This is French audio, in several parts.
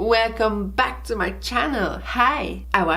Welcome back to my channel. Hi. Ah ouais.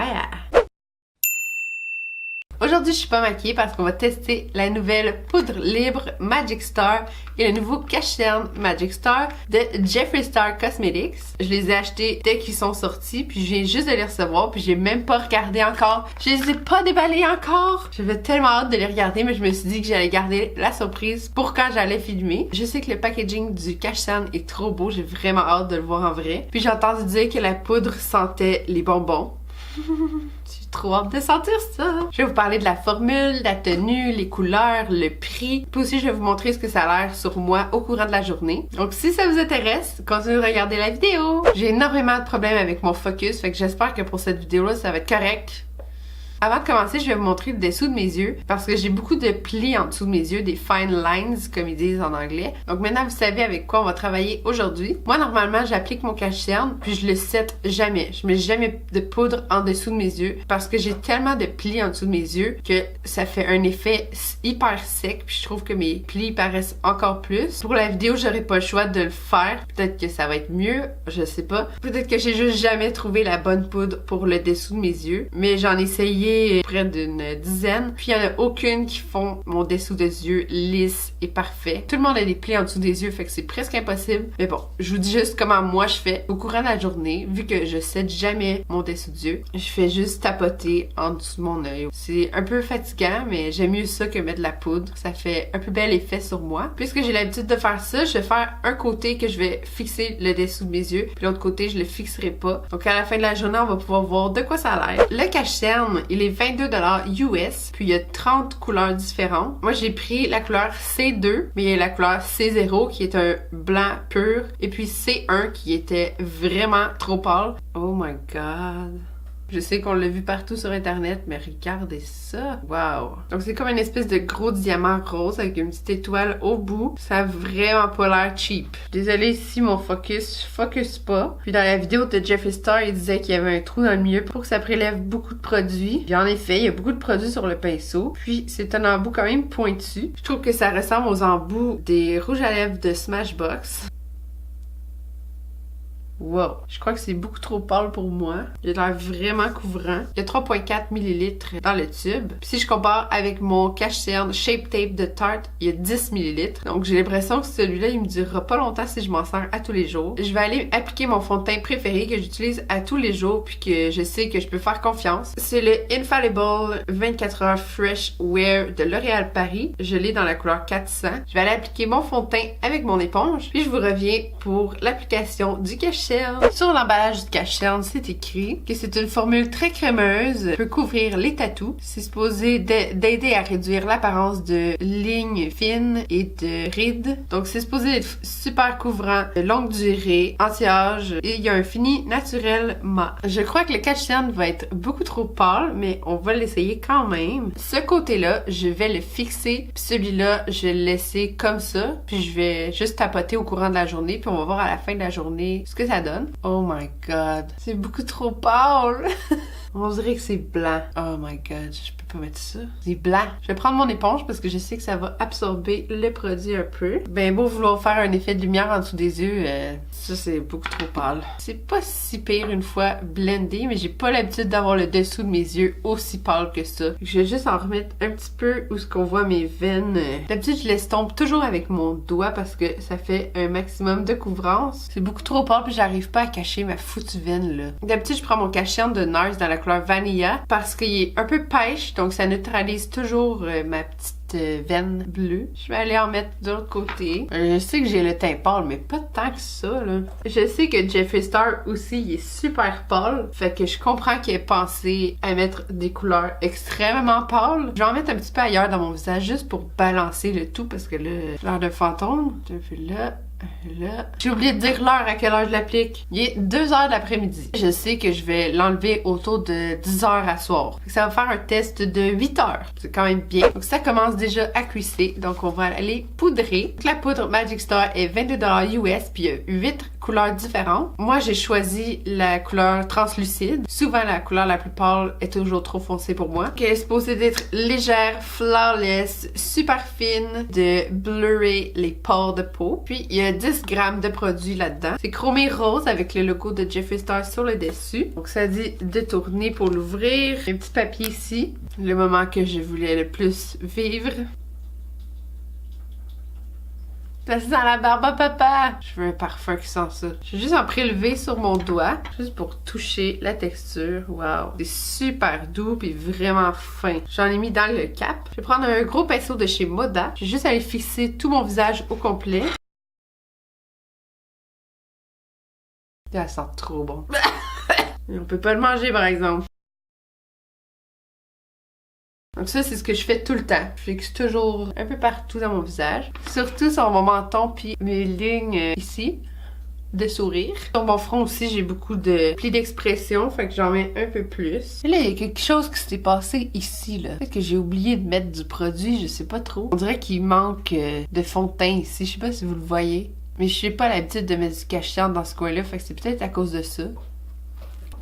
Aujourd'hui, je suis pas maquillée parce qu'on va tester la nouvelle poudre libre Magic Star et le nouveau cache-cerne Magic Star de Jeffree Star Cosmetics. Je les ai achetés dès qu'ils sont sortis, puis je viens juste de les recevoir, puis j'ai même pas regardé encore. Je les ai pas déballés encore. J'avais tellement hâte de les regarder, mais je me suis dit que j'allais garder la surprise pour quand j'allais filmer. Je sais que le packaging du cache-cerne est trop beau, j'ai vraiment hâte de le voir en vrai. Puis j'ai entendu dire que la poudre sentait les bonbons. J'ai trop hâte de sentir ça! Je vais vous parler de la formule, la tenue, les couleurs, le prix. Puis aussi, je vais vous montrer ce que ça a l'air sur moi au courant de la journée. Donc si ça vous intéresse, continuez de regarder la vidéo! J'ai énormément de problèmes avec mon focus, fait que j'espère que pour cette vidéo-là, ça va être correct. Avant de commencer, je vais vous montrer le dessous de mes yeux parce que j'ai beaucoup de plis en dessous de mes yeux, des fine lines comme ils disent en anglais. Donc maintenant vous savez avec quoi on va travailler aujourd'hui. Moi normalement j'applique mon cache-cerne puis je le set jamais. Je mets jamais de poudre en dessous de mes yeux parce que j'ai tellement de plis en dessous de mes yeux que ça fait un effet hyper sec puis je trouve que mes plis paraissent encore plus. Pour la vidéo j'aurai pas le choix de le faire. Peut-être que ça va être mieux, je sais pas. Peut-être que j'ai juste jamais trouvé la bonne poudre pour le dessous de mes yeux. Mais j'en ai essayé près d'une dizaine, puis il y en a aucune qui font mon dessous des yeux lisse et parfait. Tout le monde a des plis en dessous des yeux, fait que c'est presque impossible. Mais bon, je vous dis juste comment moi je fais au courant de la journée, vu que je sette jamais mon dessous des yeux. Je fais juste tapoter en dessous de mon œil. C'est un peu fatigant, mais j'aime mieux ça que mettre de la poudre. Ça fait un peu bel effet sur moi. Puisque j'ai l'habitude de faire ça, je vais faire un côté que je vais fixer le dessous de mes yeux, puis l'autre côté je le fixerai pas. Donc à la fin de la journée, on va pouvoir voir de quoi ça a l'air. Le cache-cerne, il est 22$ US, puis il y a 30 couleurs différentes. Moi, j'ai pris la couleur C2, mais il y a la couleur C0 qui est un blanc pur, et puis C1 qui était vraiment trop pâle. Oh my god! Je sais qu'on l'a vu partout sur internet, mais regardez ça! Wow! Donc c'est comme une espèce de gros diamant rose avec une petite étoile au bout. Ça a vraiment pas l'air cheap. Désolée si mon focus pas. Puis dans la vidéo de Jeffree Star, il disait qu'il y avait un trou dans le milieu pour que ça prélève beaucoup de produits. Puis en effet, il y a beaucoup de produits sur le pinceau. Puis c'est un embout quand même pointu. Je trouve que ça ressemble aux embouts des rouges à lèvres de Smashbox. Wow! Je crois que c'est beaucoup trop pâle pour moi. Il a l'air vraiment couvrant. Il y a 3,4 ml dans le tube. Puis si je compare avec mon cache-cerne Shape Tape de Tarte, il y a 10 ml. Donc j'ai l'impression que celui-là, il me durera pas longtemps si je m'en sers à tous les jours. Je vais aller appliquer mon fond de teint préféré que j'utilise à tous les jours puis que je sais que je peux faire confiance. C'est le Infallible 24 heures Fresh Wear de L'Oréal Paris. Je l'ai dans la couleur 400. Je vais aller appliquer mon fond de teint avec mon éponge. Puis je vous reviens pour l'application du cache-cerne. Sur l'emballage du cache-cerne, c'est écrit que c'est une formule très crémeuse, peut couvrir les tatous. C'est supposé d'aider à réduire l'apparence de lignes fines et de rides. Donc c'est supposé être super couvrant, de longue durée, anti-âge et il y a un fini naturel mat. Je crois que le cache-cerne va être beaucoup trop pâle, mais on va l'essayer quand même. Ce côté-là, je vais le fixer, puis celui-là, je vais le laisser comme ça, puis je vais juste tapoter au courant de la journée, puis on va voir à la fin de la journée ce que ça donne. Oh my god. C'est beaucoup trop pâle. On dirait que c'est blanc. Oh my god, je peux pas mettre ça. C'est blanc. Je vais prendre mon éponge parce que je sais que ça va absorber le produit un peu. Ben beau vouloir faire un effet de lumière en dessous des yeux, ça c'est beaucoup trop pâle. C'est pas si pire une fois blendé, mais j'ai pas l'habitude d'avoir le dessous de mes yeux aussi pâle que ça. Je vais juste en remettre un petit peu où ce qu'on voit mes veines. D'habitude je l'estompe toujours avec mon doigt parce que ça fait un maximum de couvrance. C'est beaucoup trop pâle puis j'arrive pas à cacher ma foutue veine là. D'habitude je prends mon cache-cerne de NARS dans la couleur Vanilla parce qu'il est un peu pêche, donc ça neutralise toujours ma petite veine bleue. Je vais aller en mettre de l'autre côté. Je sais que j'ai le teint pâle, mais pas tant que ça, là. Je sais que Jeffree Star aussi, il est super pâle. Fait que je comprends qu'il ait pensé à mettre des couleurs extrêmement pâles. Je vais en mettre un petit peu ailleurs dans mon visage, juste pour balancer le tout, parce que là, j'ai l'air de fantôme. Je fais là. Là, j'ai oublié de dire l'heure à quelle heure je l'applique. Il est 2h de l'après-midi. Je sais que je vais l'enlever autour de 10h à soir. Ça va faire un test de 8h. C'est quand même bien. Donc ça commence déjà à cuisser. Donc on va aller poudrer. La poudre Magic Star est 22$ US puis il y a 8 couleurs différentes. Moi j'ai choisi la couleur translucide. Souvent la couleur la plus pâle est toujours trop foncée pour moi. Elle est supposée d'être légère, flawless, super fine, de blurrer les pores de peau. Puis il y a a 10 grammes de produit là-dedans. C'est chromé rose avec le logo de Jeffree Star sur le dessus. Donc ça dit de tourner pour l'ouvrir. Un petit papier ici. Le moment que je voulais le plus vivre. Ça sent la barbe à papa! Je veux un parfum qui sent ça. Je vais juste en prélever sur mon doigt, juste pour toucher la texture. Wow! C'est super doux et vraiment fin. J'en ai mis dans le cap. Je vais prendre un gros pinceau de chez Moda. Je vais juste aller fixer tout mon visage au complet. Ça sent trop bon. On peut pas le manger par exemple. Donc ça, c'est ce que je fais tout le temps. Je fixe toujours un peu partout dans mon visage. Surtout sur mon menton puis mes lignes ici de sourire. Sur mon front aussi, j'ai beaucoup de plis d'expression, fait que j'en mets un peu plus. Et là, il y a quelque chose qui s'est passé ici, là. Peut-être que j'ai oublié de mettre du produit, je sais pas trop. On dirait qu'il manque de fond de teint ici. Je sais pas si vous le voyez. Mais je n'ai pas l'habitude de mettre du cache-cerne dans ce coin-là, fait que c'est peut-être à cause de ça.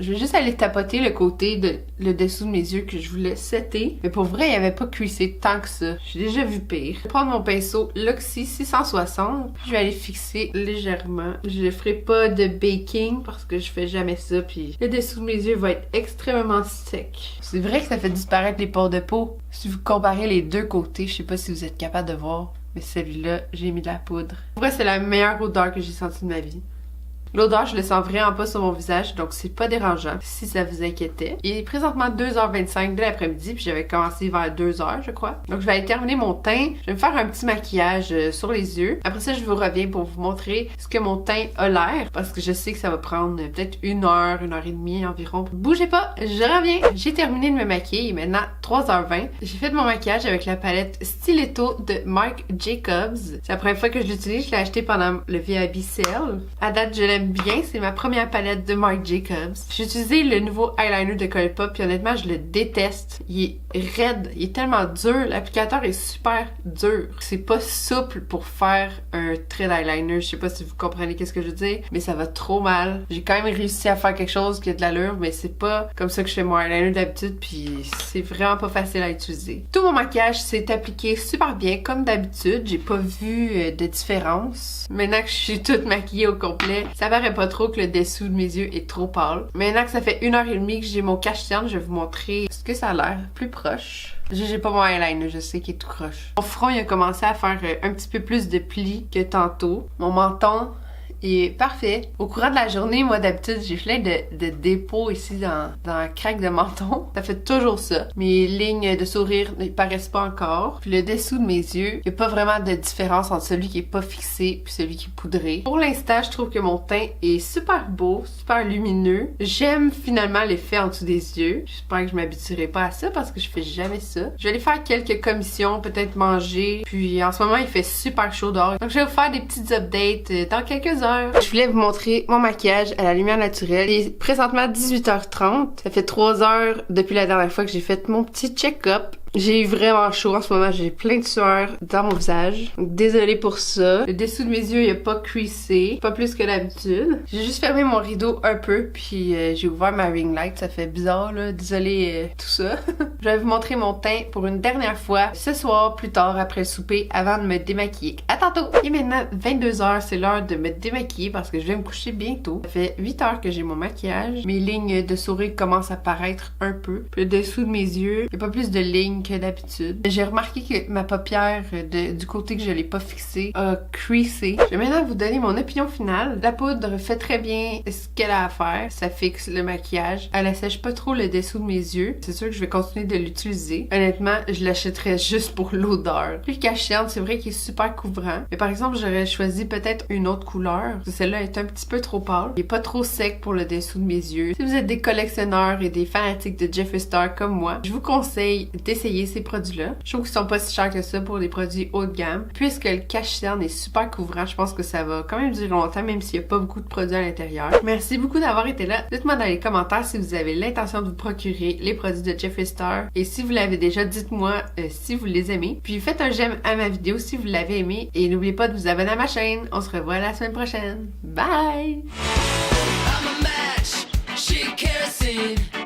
Je vais juste aller tapoter le côté le dessous de mes yeux que je voulais setter. Mais pour vrai, il n'y avait pas cuissé tant que ça. J'ai déjà vu pire. Je vais prendre mon pinceau Luxie 660. Puis je vais aller fixer légèrement. Je ne ferai pas de baking parce que je fais jamais ça. Puis le dessous de mes yeux va être extrêmement sec. C'est vrai que ça fait disparaître les pores de peau. Si vous comparez les deux côtés, je sais pas si vous êtes capable de voir. Mais celui-là, j'ai mis de la poudre. Pour vrai, c'est la meilleure odeur que j'ai sentie de ma vie. L'odeur, je le sens vraiment pas sur mon visage, donc c'est pas dérangeant si ça vous inquiétait. Il est présentement 2h25 de l'après-midi, puis j'avais commencé vers 2h, je crois. Donc je vais aller terminer mon teint. Je vais me faire un petit maquillage sur les yeux. Après ça, je vous reviens pour vous montrer ce que mon teint a l'air, parce que je sais que ça va prendre peut-être 1h et demie environ. Bougez pas, je reviens. J'ai terminé de me maquiller, il est maintenant 3h20. J'ai fait mon maquillage avec la palette Stiletto de Marc Jacobs. C'est la première fois que je l'utilise, je l'ai acheté pendant le VIB Sale. À date, je l'aime bien, c'est ma première palette de Marc Jacobs. J'ai utilisé le nouveau eyeliner de Colourpop, puis honnêtement, je le déteste. Il est raide, il est tellement dur, l'applicateur est super dur. C'est pas souple pour faire un trait d'eyeliner, je sais pas si vous comprenez qu'est-ce que je veux dire, mais ça va trop mal. J'ai quand même réussi à faire quelque chose qui a de l'allure, mais c'est pas comme ça que je fais mon eyeliner d'habitude, puis c'est vraiment pas facile à utiliser. Tout mon maquillage s'est appliqué super bien, comme d'habitude. J'ai pas vu de différence. Maintenant que je suis toute maquillée au complet, ça paraît pas trop que le dessous de mes yeux est trop pâle. Maintenant que ça fait 1h30 que j'ai mon cache-cerne, je vais vous montrer ce que ça a l'air plus proche. J'ai pas mon eyeliner, je sais qu'il est tout croche. Mon front, il a commencé à faire un petit peu plus de plis que tantôt. Mon menton est parfait. Au courant de la journée, moi d'habitude, j'ai plein de dépôts ici dans la craque de menton. Ça fait toujours ça. Mes lignes de sourire ne paraissent pas encore. Puis le dessous de mes yeux, il n'y a pas vraiment de différence entre celui qui est pas fixé puis celui qui est poudré. Pour l'instant, je trouve que mon teint est super beau, super lumineux. J'aime finalement l'effet en dessous des yeux. J'espère que je m'habituerai pas à ça parce que je fais jamais ça. Je vais aller faire quelques commissions, peut-être manger. Puis en ce moment, il fait super chaud dehors. Donc je vais vous faire des petites updates dans quelques heures. Je voulais vous montrer mon maquillage à la lumière naturelle. Il est présentement 18h30. Ça fait 3 heures depuis la dernière fois que j'ai fait mon petit check-up. J'ai eu vraiment chaud en ce moment, j'ai plein de sueur dans mon visage. Donc, désolée pour ça. Le dessous de mes yeux, il a pas creasé, pas plus que d'habitude. J'ai juste fermé mon rideau un peu, puis j'ai ouvert ma ring light. Ça fait bizarre là, désolée tout ça. Je vais vous montrer mon teint pour une dernière fois ce soir, plus tard après le souper, avant de me démaquiller. À tantôt! Il est maintenant 22h, c'est l'heure de me démaquiller parce que je vais me coucher bientôt. Ça fait 8 heures que j'ai mon maquillage. Mes lignes de sourire commencent à paraître un peu. Puis le dessous de mes yeux, il y a pas plus de lignes que d'habitude. J'ai remarqué que ma paupière du côté que je l'ai pas fixée a creasé. Je vais maintenant vous donner mon opinion finale. La poudre fait très bien ce qu'elle a à faire. Ça fixe le maquillage. Elle assèche pas trop le dessous de mes yeux. C'est sûr que je vais continuer de l'utiliser. Honnêtement, je l'achèterais juste pour l'odeur. Puis le cache-cerne, c'est vrai qu'il est super couvrant. Mais par exemple, j'aurais choisi peut-être une autre couleur. Parce que celle-là est un petit peu trop pâle. Il est pas trop sec pour le dessous de mes yeux. Si vous êtes des collectionneurs et des fanatiques de Jeffree Star comme moi, je vous conseille d'essayer ces produits-là. Je trouve qu'ils sont pas si chers que ça pour des produits haut de gamme. Puisque le cache-cerne est super couvrant, je pense que ça va quand même durer longtemps, même s'il n'y a pas beaucoup de produits à l'intérieur. Merci beaucoup d'avoir été là. Dites-moi dans les commentaires si vous avez l'intention de vous procurer les produits de Jeffree Star. Et si vous l'avez déjà, dites-moi si vous les aimez. Puis faites un j'aime à ma vidéo si vous l'avez aimé. Et n'oubliez pas de vous abonner à ma chaîne. On se revoit la semaine prochaine. Bye! I'm a match, she kerosene.